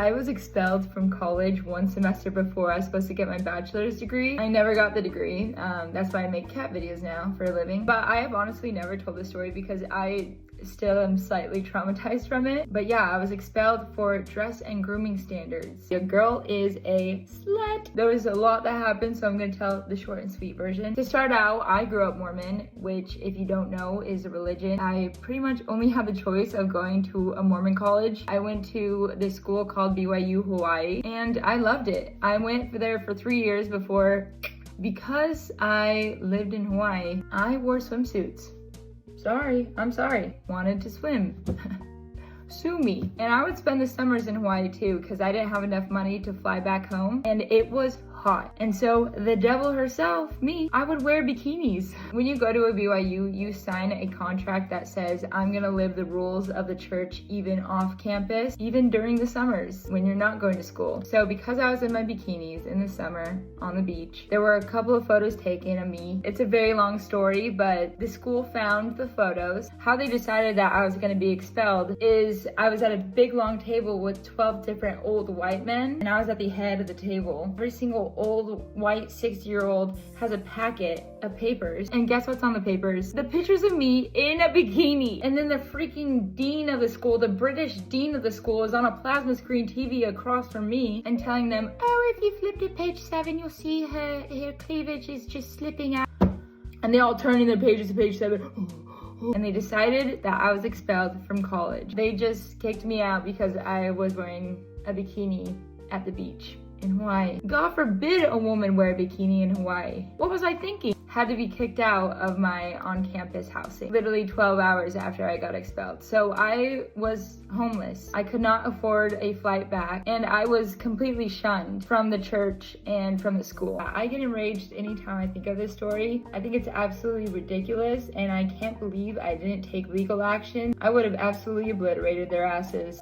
I was expelled from college one semester before I was supposed to get my bachelor's degree. I never got the degree. That's why I make cat videos now for a living. But I have honestly never told the story because I still am slightly traumatized from it. But yeah, I was expelled for dress and grooming standards. Your girl is a slut. There was a lot that happened, so I'm gonna tell the short and sweet version. To start out, I grew up Mormon, which if you don't know is a religion. I pretty much only had the choice of going to a Mormon college. I went to this school called BYU Hawaii and I loved it. I went there for 3 years because I lived in Hawaii, I wore swimsuits. I'm sorry. Wanted to swim. Sue me. And I would spend the summers in Hawaii too because I didn't have enough money to fly back home and it was hot. And so the devil herself, me, I would wear bikinis. When you go to a BYU, you sign a contract that says, I'm gonna live the rules of the church even off campus, even during the summers when you're not going to school. So because I was in my bikinis in the summer on the beach, there were a couple of photos taken of me. It's a very long story, but the school found the photos. How they decided that I was gonna be expelled is I was at a big long table with 12 different old white men and I was at the head of the table. Every single old white 60-year-old has a packet of papers, and guess what's on the papers? The pictures of me in a bikini. And then the freaking dean of the school, the British dean of the school, is on a plasma screen TV across from me and telling them, oh, if you flip to page 7 you'll see her cleavage is just slipping out. And they all turning their pages to page 7. And they decided that I was expelled from college. They just kicked me out because I was wearing a bikini at the beach in Hawaii. God forbid a woman wear a bikini in Hawaii. What was I thinking? Had to be kicked out of my on-campus housing literally 12 hours after I got expelled. So I was homeless. I could not afford a flight back and I was completely shunned from the church and from the school. I get enraged anytime I think of this story. I think it's absolutely ridiculous and I can't believe I didn't take legal action. I would have absolutely obliterated their asses.